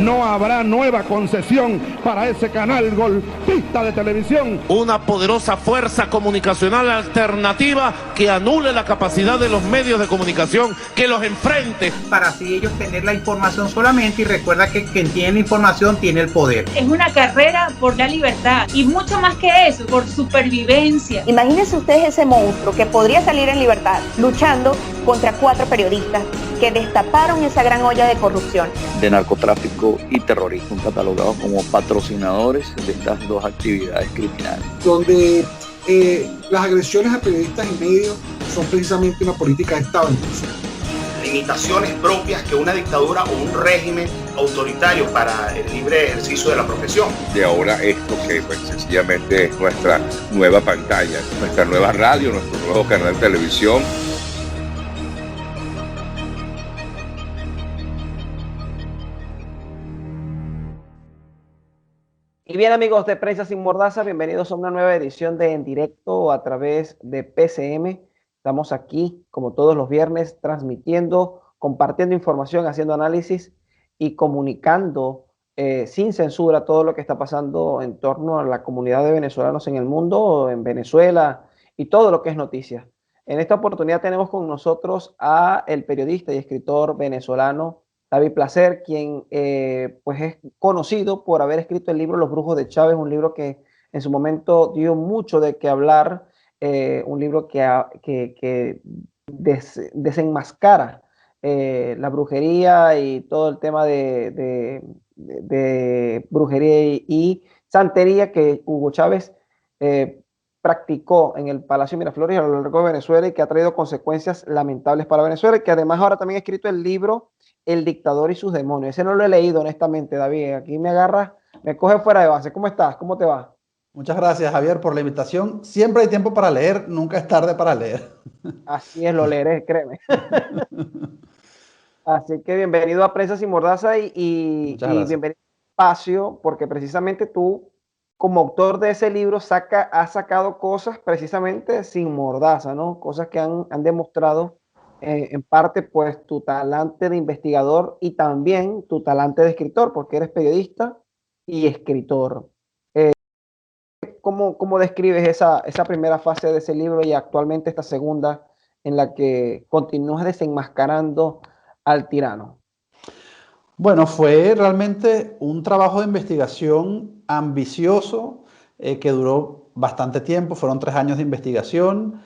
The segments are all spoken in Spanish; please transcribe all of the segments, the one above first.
no habrá nueva concesión para ese canal golpista de televisión. Una poderosa fuerza comunicacional alternativa que anule la capacidad de los medios de comunicación, que los enfrente. Para así ellos tener la información solamente, y recuerda que quien tiene la información tiene el poder. Es una carrera por la libertad y mucho más que eso, por supervivencia. Imagínense ustedes ese monstruo que podría salir en libertad luchando contra 4 periodistas que destaparon esa gran olla de corrupción. De narcotráfico y terrorismo, catalogados como patrocinadores de estas dos actividades criminales. Donde las agresiones a periodistas y medios son precisamente una política de Estado. Limitaciones propias que una dictadura o un régimen autoritario para el libre ejercicio de la profesión. De ahora esto que pues sencillamente es nuestra nueva pantalla, nuestra nueva radio, nuestro nuevo canal de televisión. Y bien, amigos de Prensa Sin Mordaza, bienvenidos a una nueva edición de En Directo a través de PCM. Estamos aquí, como todos los viernes, transmitiendo, compartiendo información, haciendo análisis y comunicando sin censura todo lo que está pasando en torno a la comunidad de venezolanos en el mundo, en Venezuela y todo lo que es noticia. En esta oportunidad tenemos con nosotros a el periodista y escritor venezolano David Placer, quien pues es conocido por haber escrito el libro Los Brujos de Chávez, un libro que en su momento dio mucho de qué hablar, un libro que desenmascara la brujería y todo el tema de brujería y santería que Hugo Chávez practicó en el Palacio Miraflores a lo largo de Venezuela y que ha traído consecuencias lamentables para Venezuela, y que además ahora también ha escrito el libro El Dictador y sus Demonios. Ese no lo he leído, honestamente, David. Aquí me agarra, me coge fuera de base. ¿Cómo estás? ¿Cómo te va? Muchas gracias, Javier, por la invitación. Siempre hay tiempo para leer, nunca es tarde para leer. Así es, lo leeré, créeme. Así que bienvenido a Prensa Sin Mordaza y bienvenido a Espacio, porque precisamente tú, como autor de ese libro, has sacado cosas precisamente sin mordaza, ¿no? Cosas que han demostrado en parte pues tu talante de investigador y también tu talante de escritor, porque eres periodista y escritor. ¿Cómo describes esa primera fase de ese libro y actualmente esta segunda en la que continúas desenmascarando al tirano? Bueno, fue realmente un trabajo de investigación ambicioso que duró bastante tiempo. Fueron 3 años de investigación,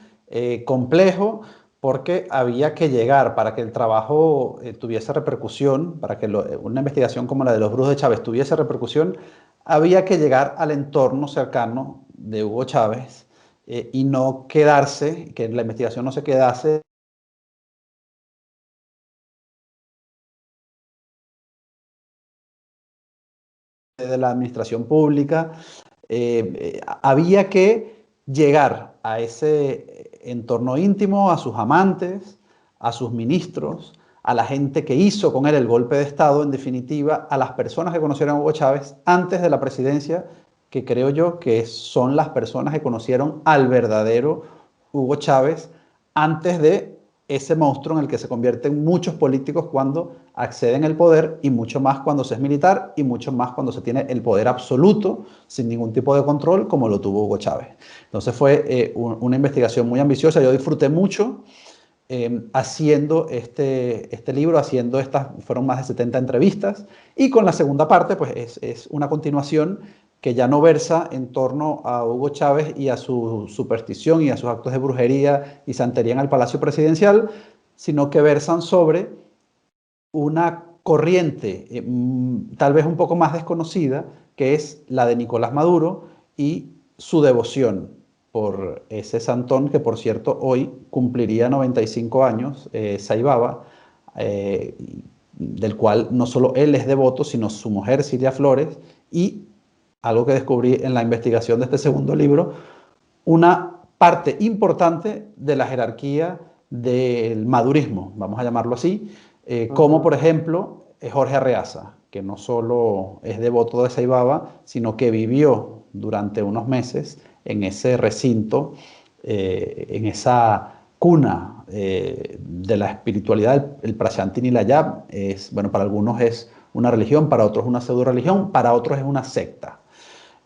complejo, porque había que llegar, para que el trabajo tuviese repercusión, para que una investigación como la de los Brujos de Chávez tuviese repercusión, había que llegar al entorno cercano de Hugo Chávez y no quedarse, que la investigación no se quedase de la administración pública. Había que llegar a ese entorno íntimo, a sus amantes, a sus ministros, a la gente que hizo con él el golpe de Estado, en definitiva, a las personas que conocieron a Hugo Chávez antes de la presidencia, que creo yo que son las personas que conocieron al verdadero Hugo Chávez antes de ese monstruo en el que se convierten muchos políticos cuando acceden al poder, y mucho más cuando se es militar, y mucho más cuando se tiene el poder absoluto sin ningún tipo de control, como lo tuvo Hugo Chávez. Entonces fue una investigación muy ambiciosa. Yo disfruté mucho haciendo este libro, fueron más de 70 entrevistas, y con la segunda parte pues es una continuación que ya no versa en torno a Hugo Chávez y a su superstición y a sus actos de brujería y santería en el Palacio Presidencial, sino que versan sobre una corriente tal vez un poco más desconocida, que es la de Nicolás Maduro y su devoción por ese santón que, por cierto, hoy cumpliría 95 años, Saibaba, del cual no solo él es devoto, sino su mujer, Cilia Flores, y algo que descubrí en la investigación de este segundo libro, una parte importante de la jerarquía del madurismo, vamos a llamarlo así, como por ejemplo Jorge Arreaza, que no solo es devoto de Saibaba, sino que vivió durante unos meses en ese recinto, en esa cuna de la espiritualidad, el Prashanti Nilayab. Bueno, para algunos es una religión, para otros una pseudo religión, para otros es una secta.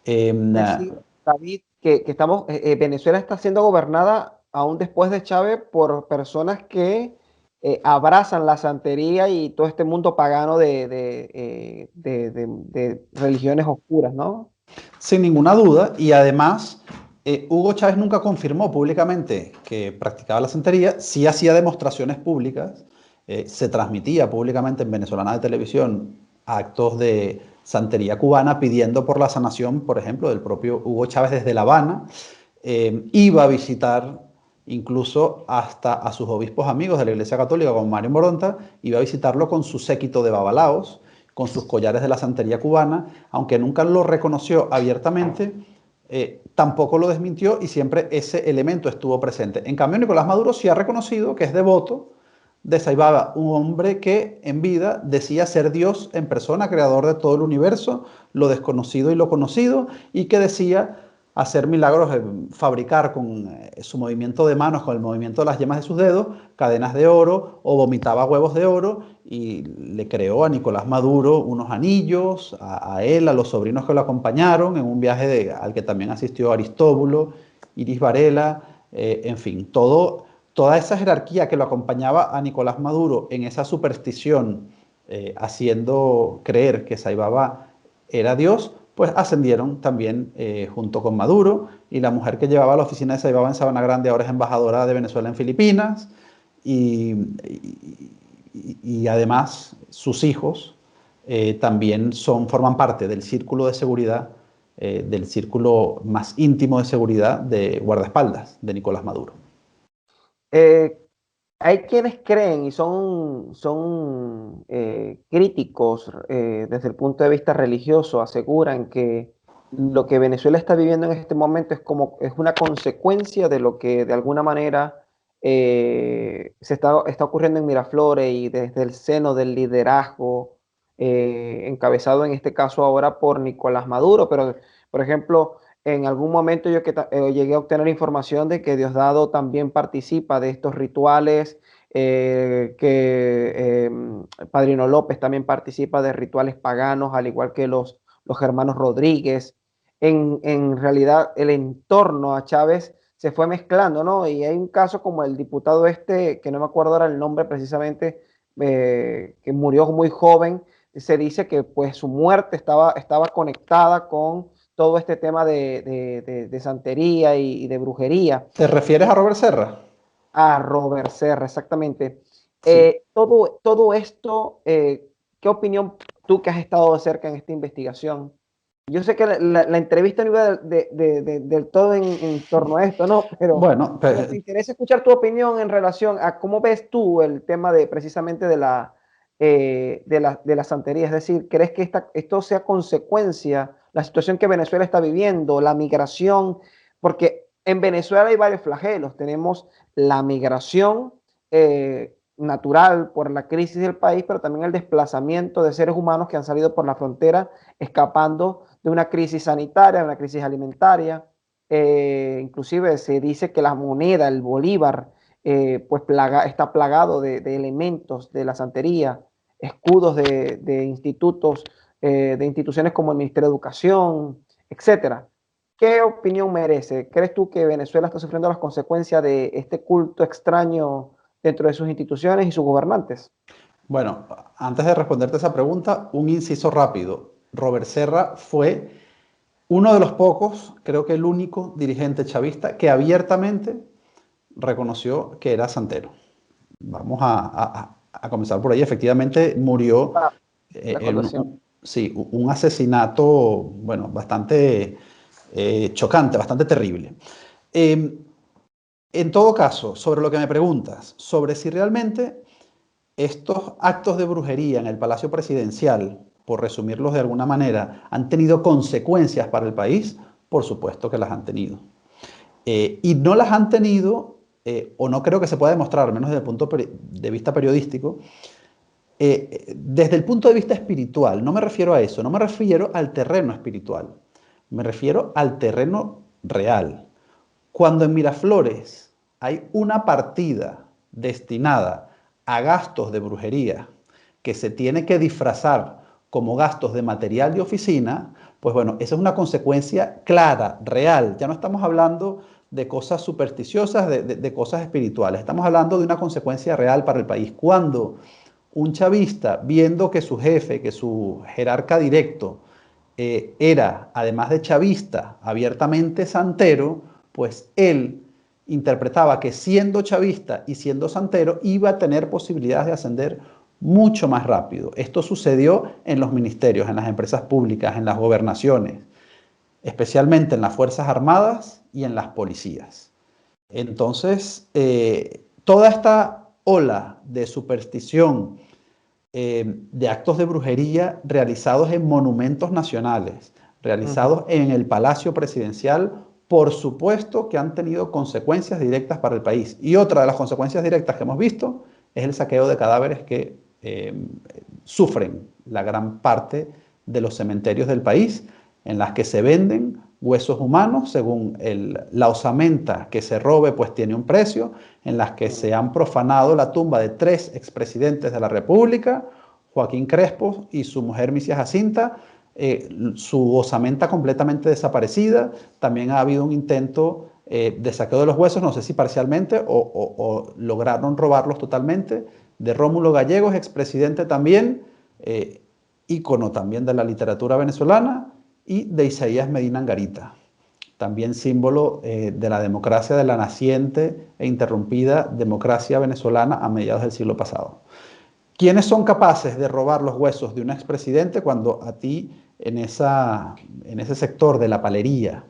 David, que estamos, Venezuela está siendo gobernada aún después de Chávez por personas que abrazan la santería y todo este mundo pagano de religiones oscuras, ¿no? Sin ninguna duda, y además Hugo Chávez nunca confirmó públicamente que practicaba la santería, sí hacía demostraciones públicas, se transmitía públicamente en Venezolana de Televisión actos de santería cubana pidiendo por la sanación, por ejemplo, del propio Hugo Chávez desde La Habana. Iba a visitar incluso hasta a sus obispos amigos de la Iglesia Católica, como Mario Moronta, iba a visitarlo con su séquito de babalaos, con sus collares de la santería cubana, aunque nunca lo reconoció abiertamente, tampoco lo desmintió y siempre ese elemento estuvo presente. En cambio, Nicolás Maduro sí ha reconocido que es devoto de Saibaba, un hombre que en vida decía ser Dios en persona, creador de todo el universo, lo desconocido y lo conocido, y que decía hacer milagros, fabricar con su movimiento de manos, con el movimiento de las yemas de sus dedos, cadenas de oro, o vomitaba huevos de oro, y le creó a Nicolás Maduro unos anillos, a él, a los sobrinos que lo acompañaron, en un viaje al que también asistió Aristóbulo, Iris Varela, en fin, toda esa jerarquía que lo acompañaba a Nicolás Maduro en esa superstición, haciendo creer que Saibaba era Dios, pues ascendieron también junto con Maduro, y la mujer que llevaba la oficina de Saibaba en Sabana Grande ahora es embajadora de Venezuela en Filipinas, y además sus hijos también forman parte del círculo de seguridad, del círculo más íntimo de seguridad de guardaespaldas de Nicolás Maduro. Hay quienes creen y son críticos desde el punto de vista religioso, aseguran que lo que Venezuela está viviendo en este momento es una consecuencia de lo que de alguna manera está ocurriendo en Miraflores, y desde el seno del liderazgo encabezado en este caso ahora por Nicolás Maduro. Pero, por ejemplo, en algún momento yo llegué a obtener información de que Diosdado también participa de estos rituales, Padrino López también participa de rituales paganos, al igual que los hermanos Rodríguez. En realidad el entorno a Chávez se fue mezclando, ¿no? Y hay un caso como el diputado que no me acuerdo ahora el nombre precisamente, que murió muy joven. Se dice que pues su muerte estaba conectada con todo este tema de santería y de brujería. ¿Te refieres a Robert Serra? A Robert Serra, exactamente. Sí. Todo esto, ¿qué opinión tú, que has estado de cerca en esta investigación? Yo sé que la entrevista no iba del todo en torno a esto, ¿no? Pero bueno, me interesa escuchar tu opinión en relación a cómo ves tú el tema precisamente de la santería. Es decir, ¿crees que esto sea consecuencia, la situación que Venezuela está viviendo, la migración? Porque en Venezuela hay varios flagelos. Tenemos la migración natural por la crisis del país, pero también el desplazamiento de seres humanos que han salido por la frontera escapando de una crisis sanitaria, de una crisis alimentaria. Inclusive se dice que la moneda, el bolívar, pues está plagado de elementos de la santería, escudos de institutos, de instituciones como el Ministerio de Educación, etcétera. ¿Qué opinión merece? ¿Crees tú que Venezuela está sufriendo las consecuencias de este culto extraño dentro de sus instituciones y sus gobernantes? Bueno, antes de responderte esa pregunta, un inciso rápido. Robert Serra fue uno de los pocos, creo que el único dirigente chavista que abiertamente reconoció que era santero. Vamos a comenzar por ahí. Efectivamente murió un asesinato, bueno, bastante chocante, bastante terrible. En todo caso, sobre lo que me preguntas, sobre si realmente estos actos de brujería en el Palacio Presidencial, por resumirlos de alguna manera, han tenido consecuencias para el país, por supuesto que las han tenido. Y no las han tenido, o no creo que se pueda demostrar, al menos desde el punto de vista periodístico, desde el punto de vista espiritual. No me refiero a eso, no me refiero al terreno espiritual, me refiero al terreno real. Cuando en Miraflores hay una partida destinada a gastos de brujería que se tiene que disfrazar como gastos de material de oficina, pues bueno, esa es una consecuencia clara, real. Ya no estamos hablando de cosas supersticiosas, de cosas espirituales. Estamos hablando de una consecuencia real para el país. Cuando un chavista, viendo que su jefe, que su jerarca directo, era, además de chavista, abiertamente santero, pues él interpretaba que siendo chavista y siendo santero iba a tener posibilidades de ascender mucho más rápido. Esto sucedió en los ministerios, en las empresas públicas, en las gobernaciones, especialmente en las Fuerzas Armadas y en las policías. Entonces, toda esta ola de superstición, de actos de brujería realizados en monumentos nacionales, realizados en el Palacio Presidencial, por supuesto que han tenido consecuencias directas para el país. Y otra de las consecuencias directas que hemos visto es el saqueo de cadáveres que sufren la gran parte de los cementerios del país, en las que se venden huesos humanos según la osamenta que se robe, pues tiene un precio, en las que se han profanado la tumba de 3 expresidentes de la República, Joaquín Crespo y su mujer Misia Jacinta, su osamenta completamente desaparecida. También ha habido un intento de saqueo de los huesos, no sé si parcialmente o lograron robarlos totalmente, de Rómulo Gallegos, expresidente también, ícono también de la literatura venezolana, y de Isaías Medina Angarita, también símbolo de la democracia, de la naciente e interrumpida democracia venezolana a mediados del siglo pasado. ¿Quiénes son capaces de robar los huesos de un expresidente cuando a ti en ese sector de la palería,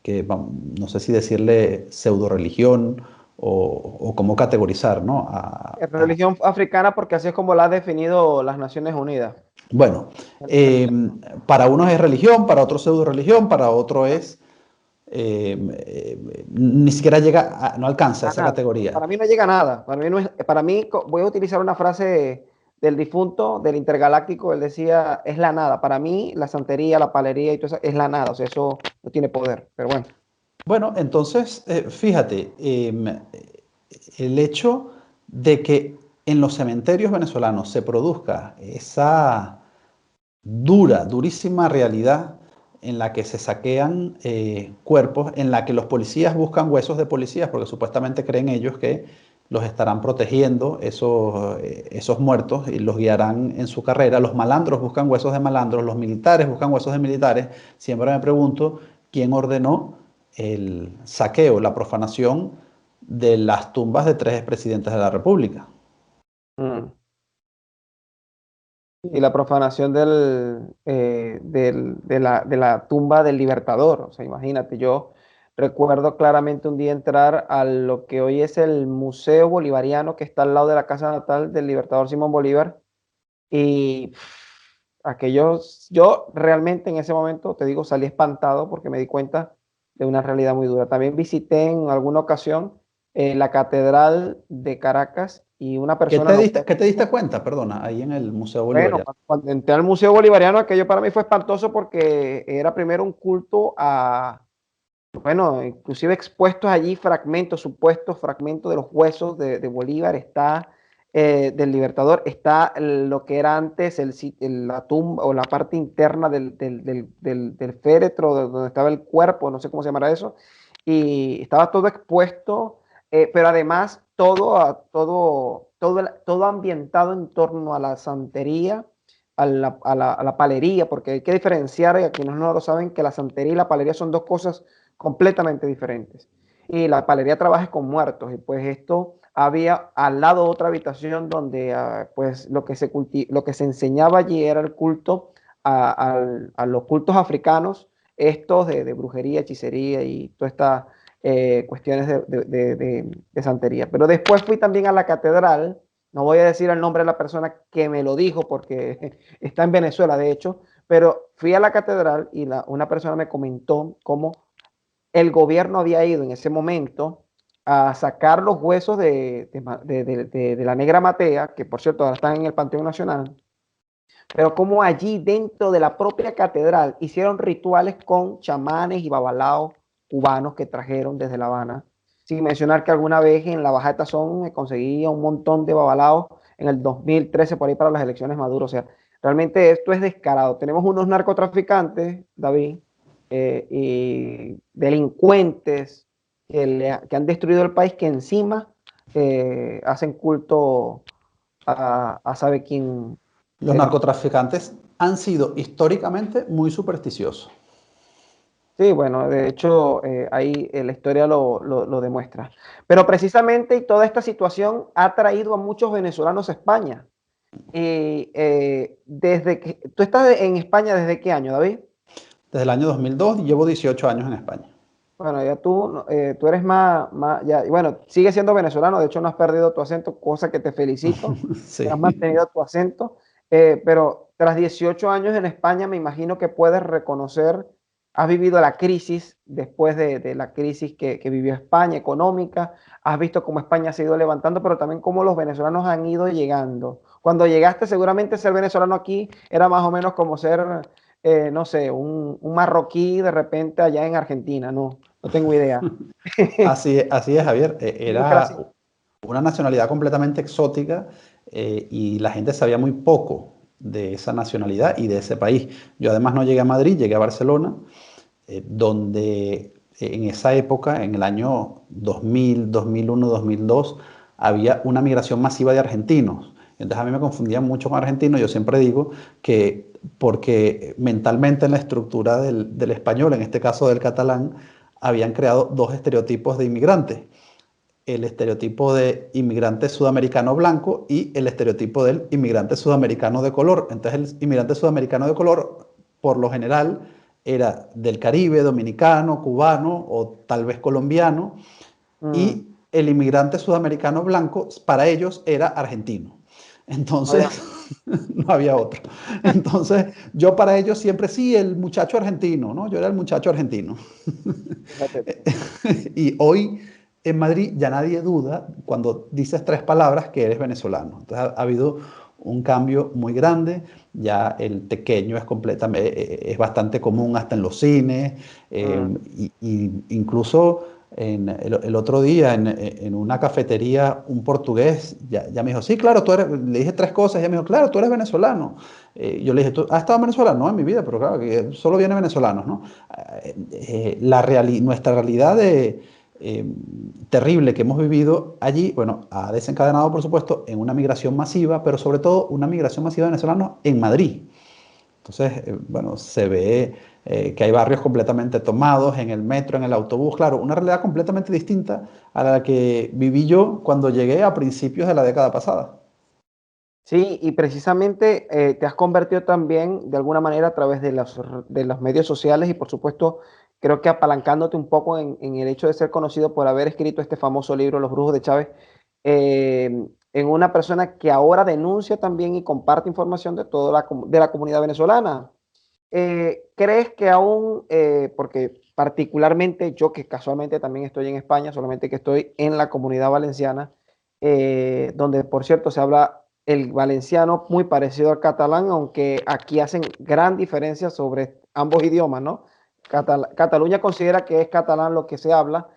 que no sé si decirle pseudo religión o cómo categorizar, ¿no? Religión africana, porque así es como la han definido las Naciones Unidas. Bueno, para unos es religión, para otros pseudo religión, para otro es ni siquiera llega, no alcanza esa categoría. Para mí no llega a nada. Para mí, voy a utilizar una frase del difunto, del intergaláctico. Él decía, es la nada. Para mí, la santería, la palería y todo eso es la nada. O sea, eso no tiene poder. Pero bueno. Bueno, entonces, fíjate, el hecho de que en los cementerios venezolanos se produzca esa durísima realidad en la que se saquean cuerpos, en la que los policías buscan huesos de policías, porque supuestamente creen ellos que los estarán protegiendo esos muertos y los guiarán en su carrera. Los malandros buscan huesos de malandros, los militares buscan huesos de militares. Siempre me pregunto quién ordenó el saqueo, la profanación de las tumbas de 3 expresidentes de la República. Y la profanación de la tumba del Libertador. O sea, imagínate, yo recuerdo claramente un día entrar a lo que hoy es el Museo Bolivariano, que está al lado de la casa natal del Libertador Simón Bolívar. Y yo realmente en ese momento, te digo, salí espantado porque me di cuenta de una realidad muy dura. También visité en alguna ocasión la Catedral de Caracas y una persona... ¿Qué te diste cuenta, perdona, ahí en el Museo Bolivariano? Bueno, cuando entré al Museo Bolivariano, aquello para mí fue espantoso porque era primero un culto a, bueno, inclusive expuestos allí fragmentos, supuestos fragmentos de los huesos de Bolívar, está del Libertador, está lo que era antes la tumba o la parte interna del féretro, donde estaba el cuerpo, no sé cómo se llamará eso, y estaba todo expuesto, pero además todo ambientado en torno a la santería, a la palería, porque hay que diferenciar, y a quienes no lo saben, que la santería y la palería son 2 cosas completamente diferentes. Y la palería trabaja con muertos, y pues esto había al lado otra habitación donde pues lo que se enseñaba allí era el culto a los cultos africanos, estos de brujería, hechicería y todas estas cuestiones de santería. Pero después fui también a la catedral. No voy a decir el nombre de la persona que me lo dijo porque está en Venezuela, de hecho, pero fui a la catedral y una persona me comentó cómo el gobierno había ido en ese momento a sacar los huesos de la Negra Matea, que por cierto ahora están en el Panteón Nacional, pero como allí dentro de la propia catedral hicieron rituales con chamanes y babalaos cubanos que trajeron desde La Habana. Sin mencionar que alguna vez en la Baja de Tazón me conseguía un montón de babalaos en el 2013 por ahí para las elecciones Maduro. O sea, Realmente esto es descarado. Tenemos unos narcotraficantes, David, y delincuentes que han destruido el país, que encima hacen culto a sabe quién. Los narcotraficantes han sido históricamente muy supersticiosos. Sí, bueno, de hecho, ahí la historia lo demuestra. Pero precisamente toda esta situación ha traído a muchos venezolanos a España. Desde que tú estás en España, ¿desde qué año, David? Desde el año 2002 y llevo 18 años en España. Bueno, ya tú eres bueno, sigues siendo venezolano, de hecho no has perdido tu acento, cosa que te felicito, Sí. has mantenido tu acento, pero tras 18 años en España me imagino que puedes reconocer, has vivido la crisis después de la crisis que vivió España económica, has visto cómo España se ha ido levantando, pero también cómo los venezolanos han ido llegando. Cuando llegaste, seguramente ser venezolano aquí era más o menos como ser, no sé, un marroquí de repente allá en Argentina, no tengo idea. Así es, Javier. Era una nacionalidad completamente exótica y la gente sabía muy poco de esa nacionalidad y de ese país. Yo además no llegué a Madrid, llegué a Barcelona, donde en esa época, en el año 2000, 2001, 2002, había una migración masiva de argentinos. Entonces a mí me confundían mucho con argentinos. Yo siempre digo que porque mentalmente en la estructura del español, en este caso del catalán, habían creado dos estereotipos de inmigrantes. El estereotipo de inmigrante sudamericano blanco y el estereotipo del inmigrante sudamericano de color. Entonces el inmigrante sudamericano de color, por lo general, era del Caribe, dominicano, cubano o tal vez colombiano. Y el inmigrante sudamericano blanco, para ellos, era argentino. Entonces, no había otro. Entonces, yo para ellos siempre, sí, el muchacho argentino, ¿no? Yo era el muchacho argentino. Y hoy en Madrid ya nadie duda cuando dices tres palabras que eres venezolano. Entonces, ha habido un cambio muy grande. Ya el tequeño es bastante común hasta en los cines. Y incluso el otro día en una cafetería un portugués ya me dijo, sí, claro, le dije tres cosas, y ya me dijo, claro, tú eres venezolano. Yo le dije, ¿tú has estado en Venezuela? No, en mi vida, pero claro, que solo vienen venezolanos, ¿no? Nuestra realidad terrible que hemos vivido allí, bueno, ha desencadenado, por supuesto, en una migración masiva, pero sobre todo una migración masiva de venezolanos en Madrid. Entonces, bueno, se ve que hay barrios completamente tomados en el metro, en el autobús, claro, una realidad completamente distinta a la que viví yo cuando llegué a principios de la década pasada. Sí, y precisamente te has convertido también de alguna manera a través de los medios sociales y por supuesto creo que apalancándote un poco en el hecho de ser conocido por haber escrito este famoso libro Los Brujos de Chávez, en una persona que ahora denuncia también y comparte información de toda la comunidad venezolana. ¿Crees que aún, porque particularmente yo que casualmente también estoy en España, solamente que estoy en la Comunidad Valenciana, donde por cierto se habla el valenciano muy parecido al catalán, aunque aquí hacen gran diferencia sobre ambos idiomas, ¿no? Cataluña considera que es catalán lo que se habla,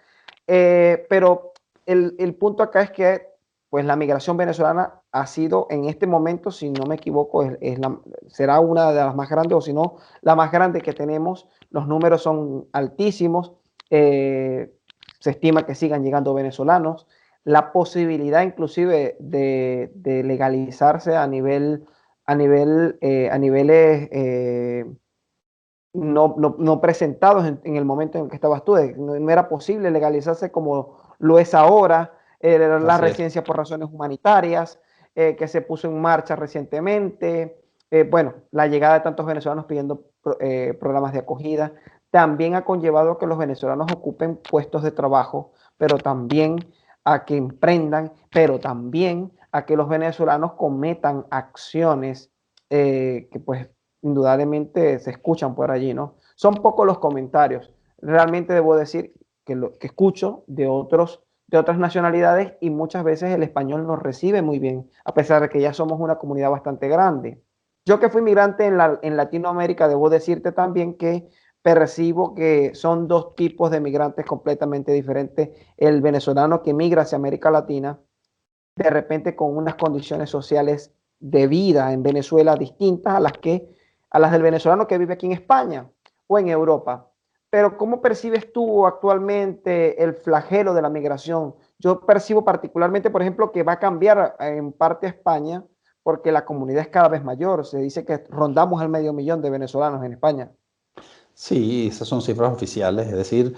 pero el punto acá es que pues la migración venezolana ha sido en este momento, si no me equivoco, será una de las más grandes o si no, la más grande que tenemos. Los números son altísimos, se estima que sigan llegando venezolanos. La posibilidad inclusive de legalizarse a niveles no presentados en el momento en que estabas tú. No era posible legalizarse como lo es ahora. La residencia por razones humanitarias, que se puso en marcha recientemente, bueno, la llegada de tantos venezolanos pidiendo programas de acogida, también ha conllevado a que los venezolanos ocupen puestos de trabajo, pero también a que emprendan, pero también a que los venezolanos cometan acciones que pues indudablemente se escuchan por allí, ¿no? Son pocos los comentarios. Realmente debo decir que lo que escucho de otras nacionalidades y muchas veces el español nos recibe muy bien, a pesar de que ya somos una comunidad bastante grande. Yo que fui migrante en Latinoamérica, debo decirte también que percibo que son dos tipos de migrantes completamente diferentes. El venezolano que migra hacia América Latina, de repente con unas condiciones sociales de vida en Venezuela distintas a las del venezolano que vive aquí en España o en Europa. Pero ¿cómo percibes tú actualmente el flagelo de la migración? Yo percibo particularmente, por ejemplo, que va a cambiar en parte a España porque la comunidad es cada vez mayor. Se dice que rondamos el 500.000 de venezolanos en España. Sí, esas son cifras oficiales, es decir,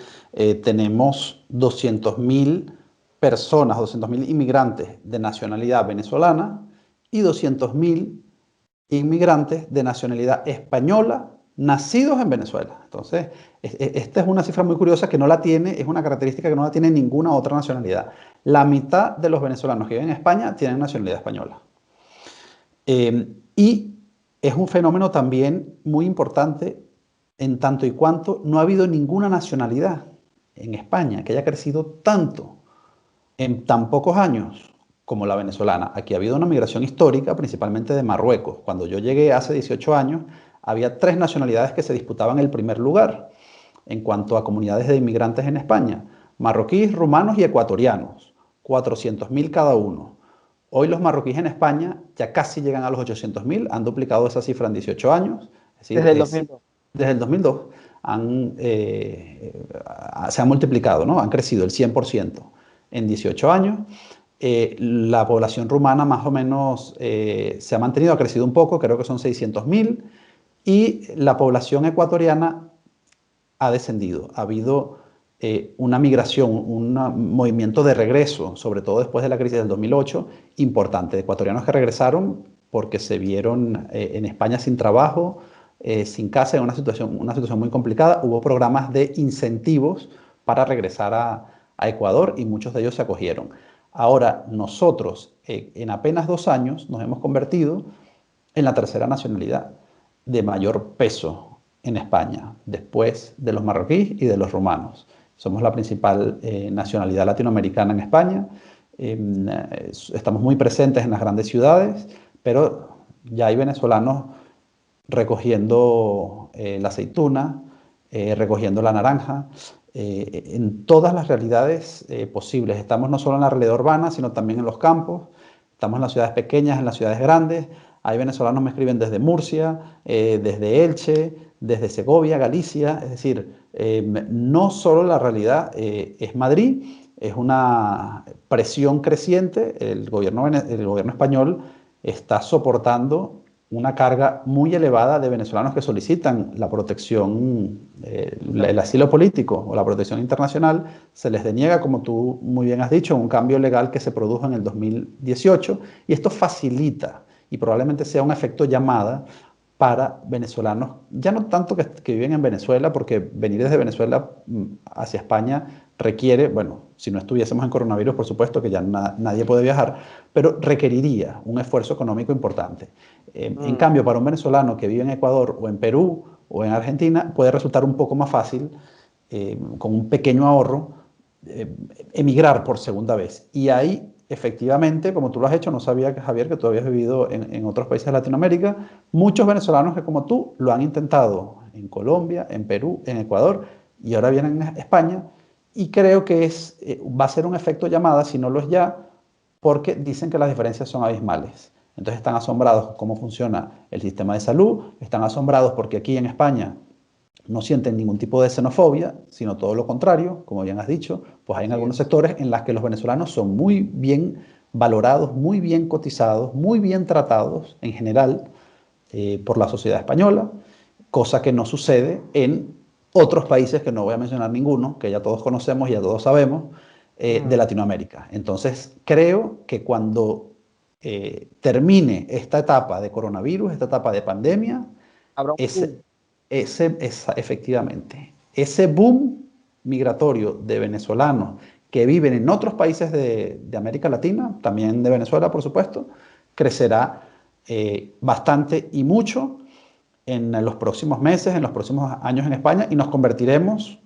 tenemos 200.000 personas, 200.000 inmigrantes de nacionalidad venezolana y 200.000 inmigrantes de nacionalidad española nacidos en Venezuela. Entonces, esta es una cifra muy curiosa que no la tiene, es una característica que no la tiene ninguna otra nacionalidad. La mitad de los venezolanos que viven en España tienen nacionalidad española. Y es un fenómeno también muy importante en tanto y cuanto no ha habido ninguna nacionalidad en España que haya crecido tanto en tan pocos años como la venezolana. Aquí ha habido una migración histórica, principalmente de Marruecos. Cuando yo llegué hace 18 años, había 3 nacionalidades que se disputaban el primer lugar en cuanto a comunidades de inmigrantes en España: marroquíes, rumanos y ecuatorianos, 400.000 cada uno. Hoy los marroquíes en España ya casi llegan a los 800.000, han duplicado esa cifra en 18 años. Es decir, desde el 2002. Desde el 2002 se han multiplicado, ¿no? Han crecido el 100% en 18 años. La población rumana más o menos se ha mantenido, ha crecido un poco, creo que son 600.000, y la población ecuatoriana ha descendido. Ha habido una migración, un movimiento de regreso, sobre todo después de la crisis del 2008, importante, de ecuatorianos que regresaron porque se vieron en España sin trabajo, sin casa, en una situación muy complicada. Hubo programas de incentivos para regresar a Ecuador y muchos de ellos se acogieron. Ahora nosotros, en apenas 2 años, nos hemos convertido en la tercera nacionalidad de mayor peso en España, después de los marroquíes y de los rumanos. Somos la principal nacionalidad latinoamericana en España. Estamos muy presentes en las grandes ciudades, pero ya hay venezolanos recogiendo la aceituna, recogiendo la naranja, en todas las realidades posibles. Estamos no solo en la realidad urbana, sino también en los campos. Estamos en las ciudades pequeñas, en las ciudades grandes. Hay venezolanos que me escriben desde Murcia, desde Elche, desde Segovia, Galicia. Es decir, no solo la realidad es Madrid, es una presión creciente. El gobierno español está soportando una carga muy elevada de venezolanos que solicitan la protección, el asilo político o la protección internacional. Se les deniega, como tú muy bien has dicho, un cambio legal que se produjo en el 2018, y esto facilita y probablemente sea un efecto llamada para venezolanos, ya no tanto que viven en Venezuela, porque venir desde Venezuela hacia España requiere, bueno, si no estuviésemos en coronavirus, por supuesto que ya nadie puede viajar, pero requeriría un esfuerzo económico importante. En cambio, para un venezolano que vive en Ecuador o en Perú o en Argentina, puede resultar un poco más fácil, con un pequeño ahorro, emigrar por segunda vez. Y ahí, efectivamente, como tú lo has hecho, no sabía, Javier, que tú habías vivido en otros países de Latinoamérica, muchos venezolanos que, como tú, lo han intentado en Colombia, en Perú, en Ecuador, y ahora vienen a España. Y creo que va a ser un efecto llamada, si no lo es ya, porque dicen que las diferencias son abismales. Entonces están asombrados con cómo funciona el sistema de salud, están asombrados porque aquí en España no sienten ningún tipo de xenofobia, sino todo lo contrario, como bien has dicho, pues hay en algunos sectores en los que los venezolanos son muy bien valorados, muy bien cotizados, muy bien tratados en general por la sociedad española, cosa que no sucede en otros países que no voy a mencionar ninguno, que ya todos conocemos y ya todos sabemos, de Latinoamérica. Entonces, creo que cuando termine esta etapa de coronavirus, esta etapa de pandemia, efectivamente, ese boom migratorio de venezolanos que viven en otros países de América Latina, también de Venezuela, por supuesto, crecerá bastante y mucho en los próximos meses, en los próximos años en España, y nos convertiremos,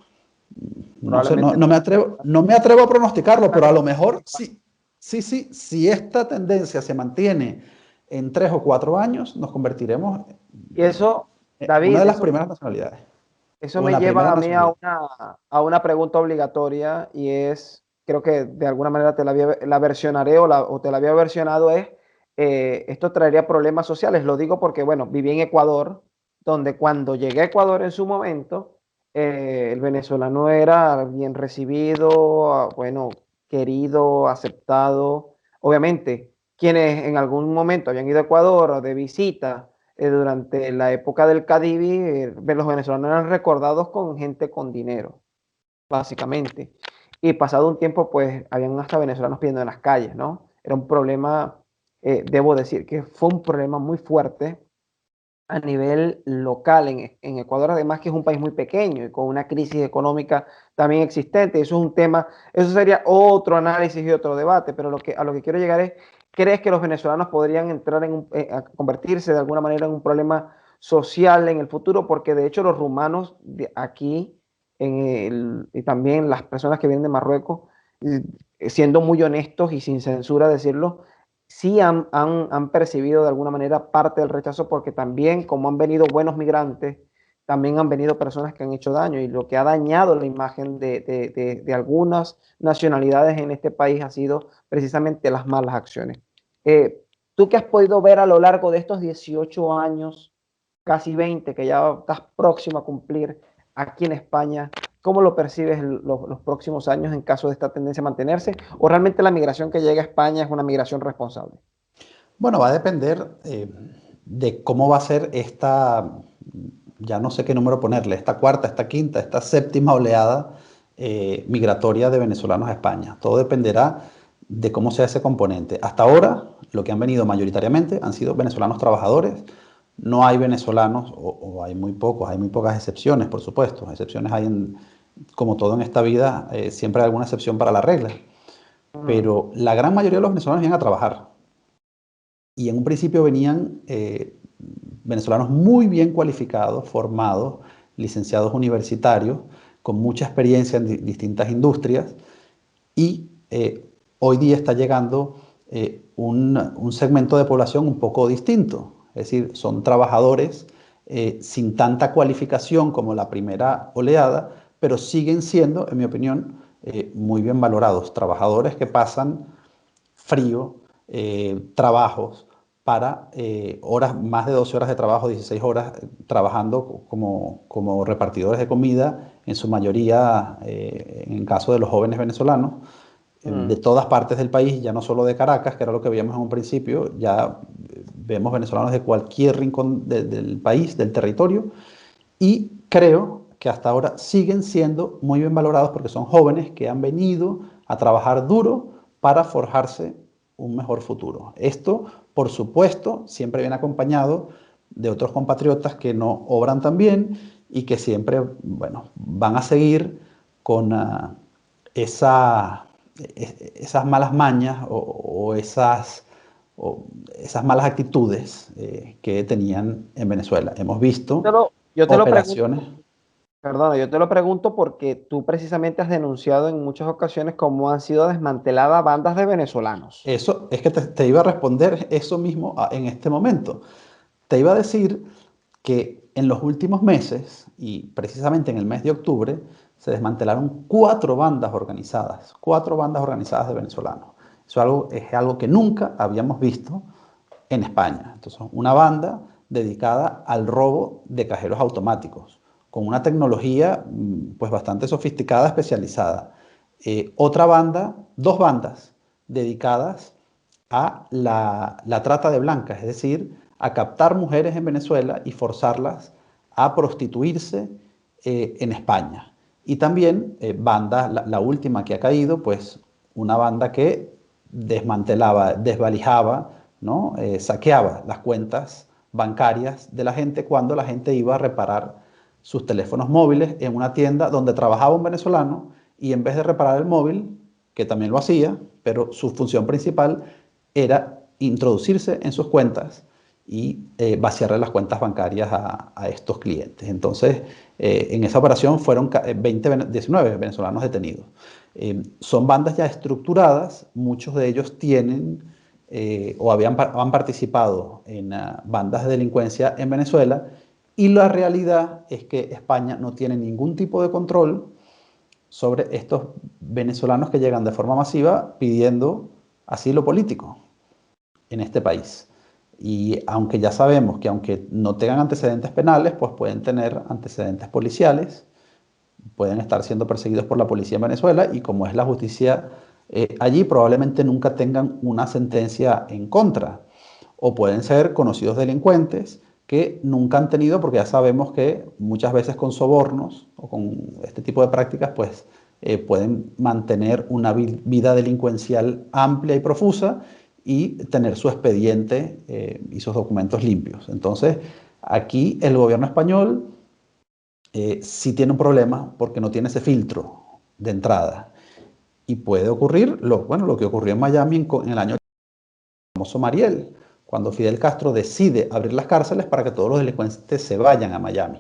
no me atrevo a pronosticarlo, pero a lo mejor sí, si esta tendencia se mantiene en 3 o 4 años, nos convertiremos David, en una de las primeras nacionalidades. Eso me lleva a mí a una pregunta obligatoria, y es, creo que de alguna manera te la versionaré o te la había versionado, es esto traería problemas sociales. Lo digo porque, bueno, viví en Ecuador, donde cuando llegué a Ecuador en su momento, el venezolano era bien recibido, bueno, querido, aceptado. Obviamente, quienes en algún momento habían ido a Ecuador de visita durante la época del Cadivi, los venezolanos eran recordados con gente con dinero, básicamente. Y pasado un tiempo, pues, habían hasta venezolanos pidiendo en las calles, ¿no? Era un problema, debo decir que fue un problema muy fuerte a nivel local en Ecuador, además que es un país muy pequeño y con una crisis económica también existente. Eso es un tema, eso sería otro análisis y otro debate, pero a lo que quiero llegar es, ¿crees que los venezolanos podrían entrar a convertirse de alguna manera en un problema social en el futuro? Porque de hecho los rumanos de aquí y también las personas que vienen de Marruecos, siendo muy honestos y sin censura decirlo, sí han percibido de alguna manera parte del rechazo, porque también, como han venido buenos migrantes, también han venido personas que han hecho daño, y lo que ha dañado la imagen de algunas nacionalidades en este país ha sido precisamente las malas acciones. ¿Tú qué has podido ver a lo largo de estos 18 años, casi 20, que ya estás próximo a cumplir aquí en España? ¿Cómo lo percibes los próximos años en caso de esta tendencia a mantenerse? ¿O realmente la migración que llega a España es una migración responsable? Bueno, va a depender de cómo va a ser esta, ya no sé qué número ponerle, esta cuarta, esta quinta, esta séptima oleada migratoria de venezolanos a España. Todo dependerá de cómo sea ese componente. Hasta ahora, lo que han venido mayoritariamente han sido venezolanos trabajadores. No hay venezolanos, o hay muy pocos, hay muy pocas excepciones, por supuesto. Excepciones hay, como todo en esta vida, siempre hay alguna excepción para la regla. Pero la gran mayoría de los venezolanos vienen a trabajar. Y en un principio venían venezolanos muy bien cualificados, formados, licenciados universitarios, con mucha experiencia en distintas industrias. Y hoy día está llegando un segmento de población un poco distinto. Es decir, son trabajadores sin tanta cualificación como la primera oleada, pero siguen siendo, en mi opinión, muy bien valorados. Trabajadores que pasan frío, trabajos para horas, más de 12 horas de trabajo, 16 horas, trabajando como repartidores de comida, en su mayoría, en caso de los jóvenes venezolanos, de todas partes del país, ya no solo de Caracas, que era lo que veíamos en un principio, ya vemos venezolanos de cualquier rincón del país, del territorio, y creo que hasta ahora siguen siendo muy bien valorados porque son jóvenes que han venido a trabajar duro para forjarse un mejor futuro. Esto, por supuesto, siempre viene acompañado de otros compatriotas que no obran tan bien y que siempre, bueno, van a seguir con esas malas mañas o esas malas actitudes que tenían en Venezuela. Hemos visto operaciones. Perdona, yo te lo pregunto porque tú precisamente has denunciado en muchas ocasiones cómo han sido desmanteladas bandas de venezolanos. Eso es que te iba a responder eso mismo en este momento. Te iba a decir que en los últimos meses, y precisamente en el mes de octubre, se desmantelaron 4 bandas organizadas de venezolanos. Eso es algo que nunca habíamos visto en España. Entonces, una banda dedicada al robo de cajeros automáticos, con una tecnología pues bastante sofisticada, especializada. Otra banda, 2 bandas dedicadas a la trata de blancas, es decir, a captar mujeres en Venezuela y forzarlas a prostituirse en España. Y también bandas, la última que ha caído, pues una banda que desmantelaba, desvalijaba, ¿no? Saqueaba las cuentas bancarias de la gente cuando la gente iba a reparar sus teléfonos móviles en una tienda donde trabajaba un venezolano, y en vez de reparar el móvil, que también lo hacía, pero su función principal era introducirse en sus cuentas y vaciarle las cuentas bancarias a estos clientes. Entonces, en esa operación fueron 19 venezolanos detenidos. Son bandas ya estructuradas, muchos de ellos tienen o han participado en bandas de delincuencia en Venezuela, y la realidad es que España no tiene ningún tipo de control sobre estos venezolanos que llegan de forma masiva pidiendo asilo político. en este país. Y aunque ya sabemos que aunque no tengan antecedentes penales, pues pueden tener antecedentes policiales, pueden estar siendo perseguidos por la policía en Venezuela y como es la justicia allí, probablemente nunca tengan una sentencia en contra. O pueden ser conocidos delincuentes que nunca han tenido, porque ya sabemos que muchas veces con sobornos o con este tipo de prácticas, pues pueden mantener una vida delincuencial amplia y profusa y tener su expediente y sus documentos limpios. Entonces, aquí el gobierno español sí tiene un problema porque no tiene ese filtro de entrada. Y puede ocurrir lo que ocurrió en Miami en el año famoso Mariel, cuando Fidel Castro decide abrir las cárceles para que todos los delincuentes se vayan a Miami.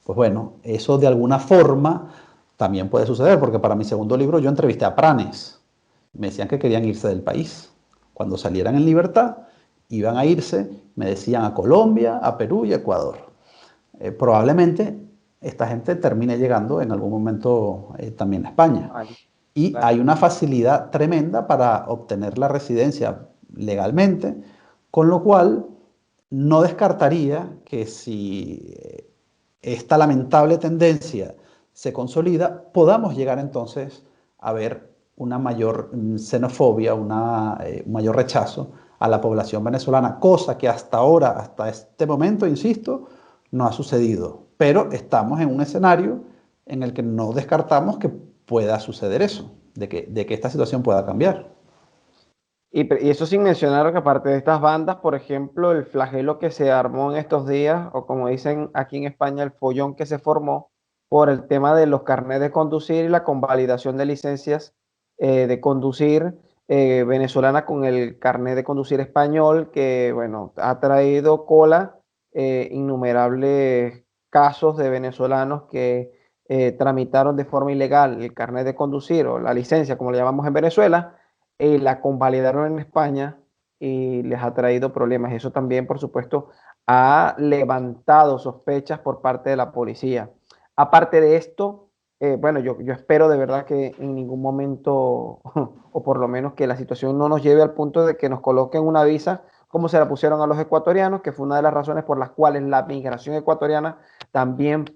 Pues bueno, eso de alguna forma también puede suceder, porque para mi segundo libro yo entrevisté a pranes. Me decían que querían irse del país. Cuando salieran en libertad, iban a irse, me decían, a Colombia, a Perú y a Ecuador. Probablemente esta gente termine llegando en algún momento también a España. Y hay una facilidad tremenda para obtener la residencia legalmente, con lo cual no descartaría que si esta lamentable tendencia se consolida, podamos llegar entonces a ver una mayor xenofobia, un mayor rechazo a la población venezolana, cosa que hasta ahora, hasta este momento, insisto, no ha sucedido. Pero estamos en un escenario en el que no descartamos que pueda suceder eso, de que esta situación pueda cambiar. Y eso sin mencionar que aparte de estas bandas, por ejemplo, el flagelo que se armó en estos días, o como dicen aquí en España, el follón que se formó por el tema de los carnets de conducir y la convalidación de licencias de conducir venezolana con el carnet de conducir español, que bueno, ha traído cola innumerables casos de venezolanos que tramitaron de forma ilegal el carnet de conducir o la licencia, como le llamamos en Venezuela, la convalidaron en España y les ha traído problemas. Eso también, por supuesto, ha levantado sospechas por parte de la policía. Aparte de esto, bueno, yo espero de verdad que en ningún momento, o por lo menos que la situación no nos lleve al punto de que nos coloquen una visa como se la pusieron a los ecuatorianos, que fue una de las razones por las cuales la migración ecuatoriana también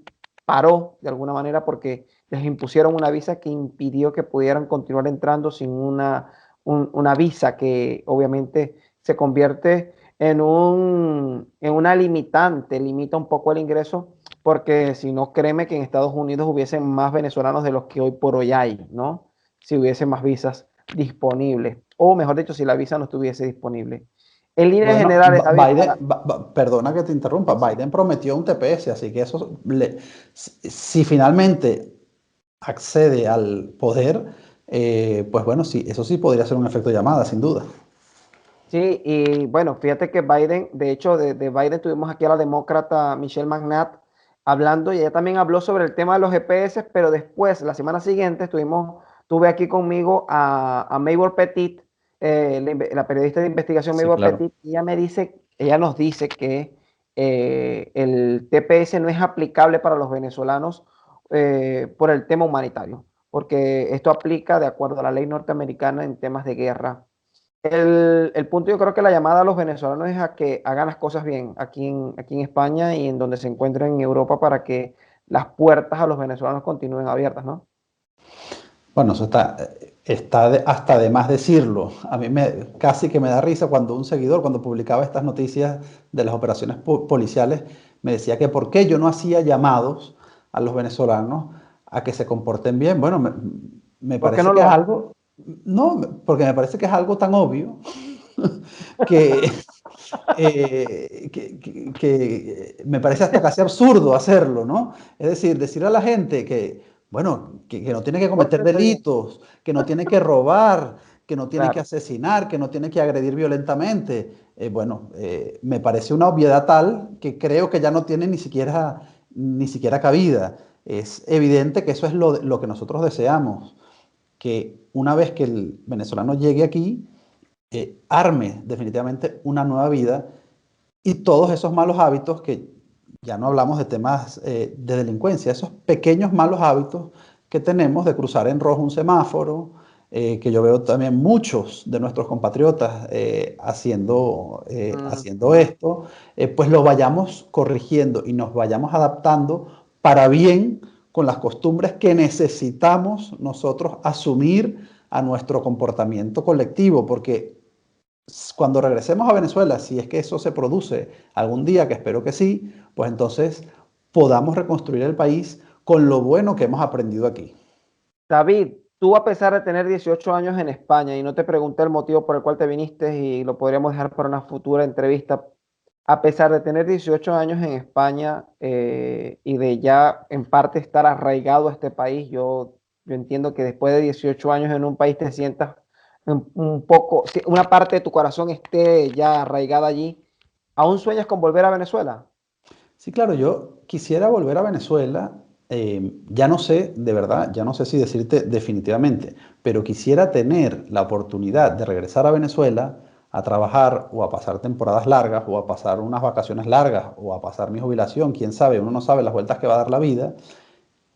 paró de alguna manera, porque les impusieron una visa que impidió que pudieran continuar entrando sin una visa, que obviamente se convierte en una limitante, limita un poco el ingreso, porque si no, créeme que en Estados Unidos hubiesen más venezolanos de los que hoy por hoy hay, ¿no? Si hubiese más visas disponibles, o mejor dicho, si la visa no estuviese disponible. En líneas generales, perdona que te interrumpa, Biden prometió un TPS, así que eso, si finalmente accede al poder, pues bueno, sí, eso sí podría ser un efecto llamada, sin duda. Sí, y bueno, fíjate que Biden, de hecho, de Biden tuvimos aquí a la demócrata Michelle McNatt hablando, y ella también habló sobre el tema de los GPS, pero después, la semana siguiente, tuve aquí conmigo a Mabel Petit, la periodista de investigación Mabel Petit, y ella nos dice que el TPS no es aplicable para los venezolanos por el tema humanitario, porque esto aplica de acuerdo a la ley norteamericana en temas de guerra. El punto, yo creo que la llamada a los venezolanos es a que hagan las cosas bien aquí en España y en donde se encuentren en Europa, para que las puertas a los venezolanos continúen abiertas, ¿no? Bueno, eso está hasta de más decirlo. A mí casi que me da risa cuando un seguidor, cuando publicaba estas noticias de las operaciones policiales, me decía que por qué yo no hacía llamados a los venezolanos a que se comporten bien. Bueno, me parece que es algo... No, porque me parece que es algo tan obvio que me parece hasta casi absurdo hacerlo, ¿no? Es decir, decir a la gente que, bueno, que no tiene que cometer delitos, que no tiene que robar, que no tiene que asesinar, que no tiene que agredir violentamente. Me parece una obviedad tal que creo que ya no tiene ni siquiera cabida. Es evidente que eso es lo que nosotros deseamos, que una vez que el venezolano llegue aquí, arme definitivamente una nueva vida, y todos esos malos hábitos, que ya no hablamos de temas de delincuencia, esos pequeños malos hábitos que tenemos de cruzar en rojo un semáforo, que yo veo también muchos de nuestros compatriotas haciendo esto, pues lo vayamos corrigiendo y nos vayamos adaptando para bien con las costumbres que necesitamos nosotros asumir a nuestro comportamiento colectivo, porque cuando regresemos a Venezuela, si es que eso se produce algún día, que espero que sí, pues entonces podamos reconstruir el país con lo bueno que hemos aprendido aquí. David, tú, a pesar de tener 18 años en España, y no te pregunté el motivo por el cual te viniste y lo podríamos dejar para una futura entrevista, a pesar de tener 18 años en España y de ya en parte estar arraigado a este país, yo entiendo que después de 18 años en un país te sientas un poco, una parte de tu corazón esté ya arraigada allí. ¿Aún sueñas con volver a Venezuela? Sí, claro, yo quisiera volver a Venezuela. Ya no sé, de verdad, ya no sé si decirte definitivamente, pero quisiera tener la oportunidad de regresar a Venezuela a trabajar o a pasar temporadas largas o a pasar unas vacaciones largas o a pasar mi jubilación, quién sabe, uno no sabe las vueltas que va a dar la vida,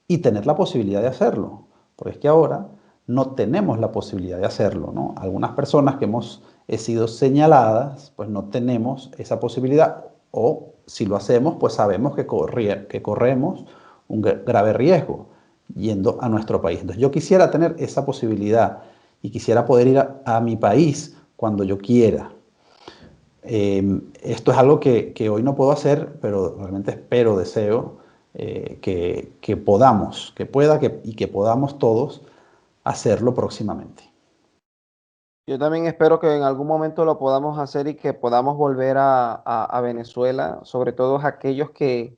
y tener la posibilidad de hacerlo, porque es que ahora no tenemos la posibilidad de hacerlo, ¿no? Algunas personas que hemos sido señaladas, pues no tenemos esa posibilidad, o si lo hacemos, pues sabemos que corremos un grave riesgo yendo a nuestro país. Entonces yo quisiera tener esa posibilidad y quisiera poder ir a mi país cuando yo quiera. Esto es algo que hoy no puedo hacer, pero realmente espero, deseo que podamos, y que podamos todos hacerlo próximamente. Yo también espero que en algún momento lo podamos hacer y que podamos volver a Venezuela, sobre todo aquellos que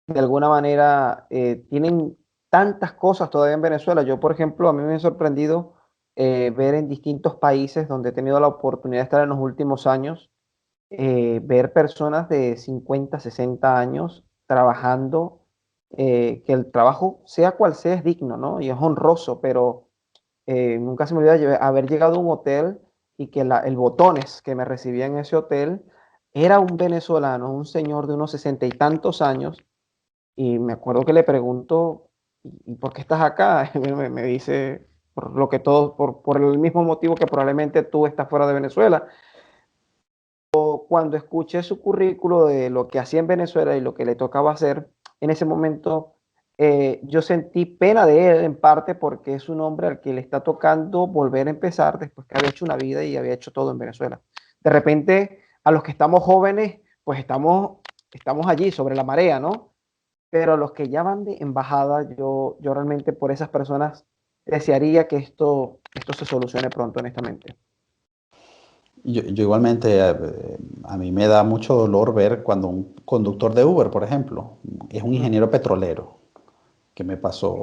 de alguna manera tienen tantas cosas todavía en Venezuela. Yo, por ejemplo, a mí me ha sorprendido ver en distintos países donde he tenido la oportunidad de estar en los últimos años, ver personas de 50, 60 años trabajando, que el trabajo, sea cual sea, es digno, ¿no? Y es honroso, pero nunca se me olvida haber llegado a un hotel y que el botones que me recibía en ese hotel era un venezolano, un señor de unos 60 y tantos años, y me acuerdo que le pregunto, ¿y por qué estás acá? Me dice, por lo que todos, por el mismo motivo que probablemente tú estás fuera de Venezuela. Cuando escuché su currículo de lo que hacía en Venezuela y lo que le tocaba hacer, en ese momento yo sentí pena de él, en parte porque es un hombre al que le está tocando volver a empezar después que había hecho una vida y había hecho todo en Venezuela. De repente, a los que estamos jóvenes, pues estamos allí sobre la marea, ¿no? Pero a los que ya van de embajada, yo realmente por esas personas desearía que esto se solucione pronto, honestamente. Yo igualmente, a mí me da mucho dolor ver cuando un conductor de Uber, por ejemplo, es un ingeniero petrolero, que me pasó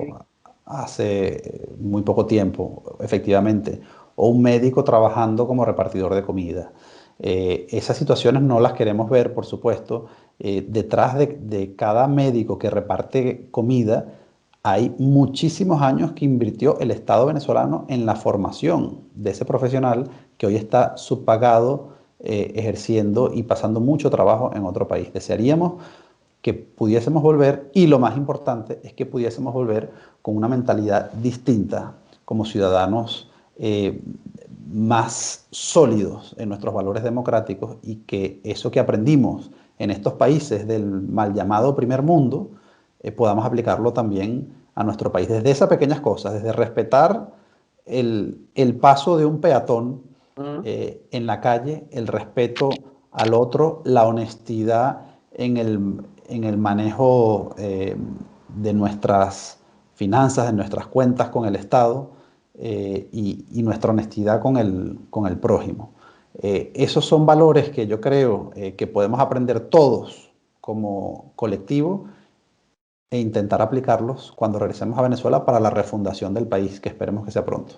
hace muy poco tiempo, efectivamente, o un médico trabajando como repartidor de comida. Esas situaciones no las queremos ver, por supuesto. Detrás de cada médico que reparte comida, hay muchísimos años que invirtió el Estado venezolano en la formación de ese profesional que hoy está subpagado, ejerciendo y pasando mucho trabajo en otro país. Desearíamos que pudiésemos volver, y lo más importante es que pudiésemos volver con una mentalidad distinta, como ciudadanos más sólidos en nuestros valores democráticos, y que eso que aprendimos en estos países del mal llamado primer mundo, podamos aplicarlo también a nuestro país, desde esas pequeñas cosas, desde respetar el paso de un peatón en la calle, el respeto al otro, la honestidad en el manejo de nuestras finanzas, de nuestras cuentas con el Estado, y nuestra honestidad con el prójimo. Esos son valores que yo creo que podemos aprender todos como colectivo e intentar aplicarlos cuando regresemos a Venezuela para la refundación del país, que esperemos que sea pronto.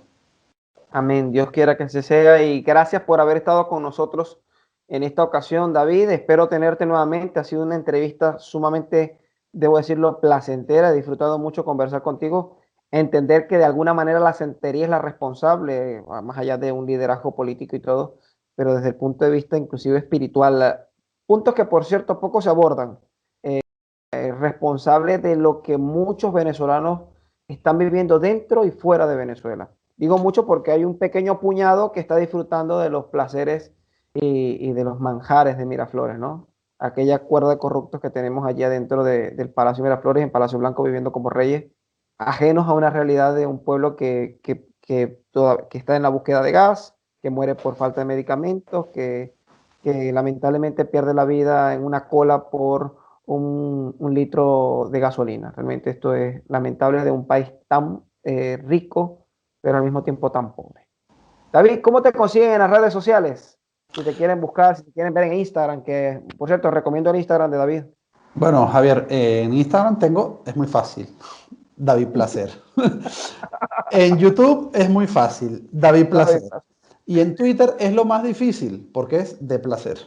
Amén, Dios quiera que así sea, y gracias por haber estado con nosotros en esta ocasión, David. Espero tenerte nuevamente. Ha sido una entrevista sumamente, debo decirlo, placentera. He disfrutado mucho conversar contigo, entender que de alguna manera la centería es la responsable, más allá de un liderazgo político y todo, pero desde el punto de vista inclusive espiritual, puntos que por cierto poco se abordan, responsable de lo que muchos venezolanos están viviendo dentro y fuera de Venezuela. Digo mucho porque hay un pequeño puñado que está disfrutando de los placeres y de los manjares de Miraflores, ¿no? Aquella cuerda de corruptos que tenemos allí adentro del Palacio Miraflores, en Palacio Blanco, viviendo como reyes, ajenos a una realidad de un pueblo que está en la búsqueda de gas, que muere por falta de medicamentos, que lamentablemente pierde la vida en una cola por un litro de gasolina. Realmente esto es lamentable de un país tan rico, pero al mismo tiempo tan pobre. David, ¿cómo te consiguen en las redes sociales? Si te quieren buscar, si te quieren ver en Instagram, que por cierto recomiendo el Instagram de David. Bueno, Javier, en Instagram es muy fácil, David Placer. En YouTube es muy fácil, David Placer. Y en Twitter es lo más difícil, porque es de placer.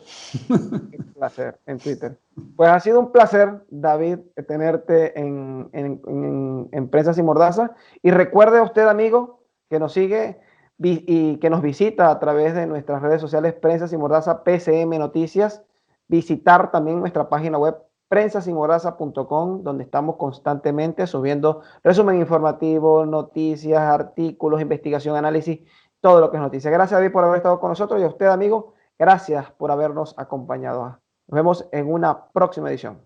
Placer, en Twitter. Pues ha sido un placer, David, tenerte en Prensas Sin Mordaza. Y recuerde a usted, amigo, que nos sigue y que nos visita a través de nuestras redes sociales Prensas Sin Mordaza, PCM Noticias. Visitar también nuestra página web prensasinmordaza.com, donde estamos constantemente subiendo resumen informativo, noticias, artículos, investigación, análisis, todo lo que es noticia. Gracias, David, por haber estado con nosotros, y a usted, amigo, gracias por habernos acompañado. Nos vemos en una próxima edición.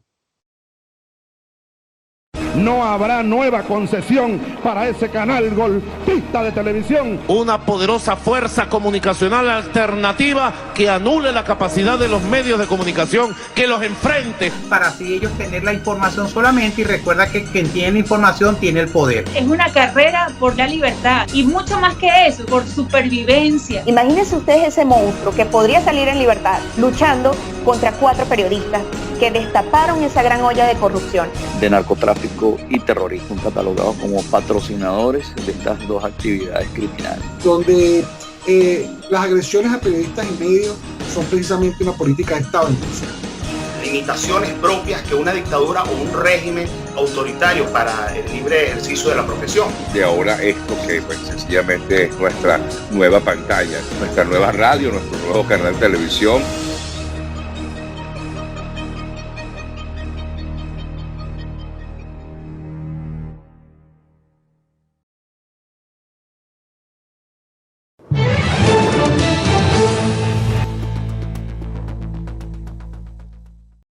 No habrá nueva concesión para ese canal golpista de televisión. Una poderosa fuerza comunicacional alternativa que anule la capacidad de los medios de comunicación, que los enfrente. Para así ellos tener la información solamente, y recuerda que quien tiene la información tiene el poder. Es una carrera por la libertad y mucho más que eso, por supervivencia. Imagínense ustedes ese monstruo que podría salir en libertad luchando contra 4 periodistas que destaparon esa gran olla de corrupción, de narcotráfico y terrorismo, catalogados como patrocinadores de estas dos actividades criminales. Donde las agresiones a periodistas y medios son precisamente una política de Estado impulsada. Limitaciones propias que una dictadura o un régimen autoritario para el libre ejercicio de la profesión. De ahora esto que pues sencillamente es nuestra nueva pantalla, nuestra nueva radio, nuestro nuevo canal de televisión.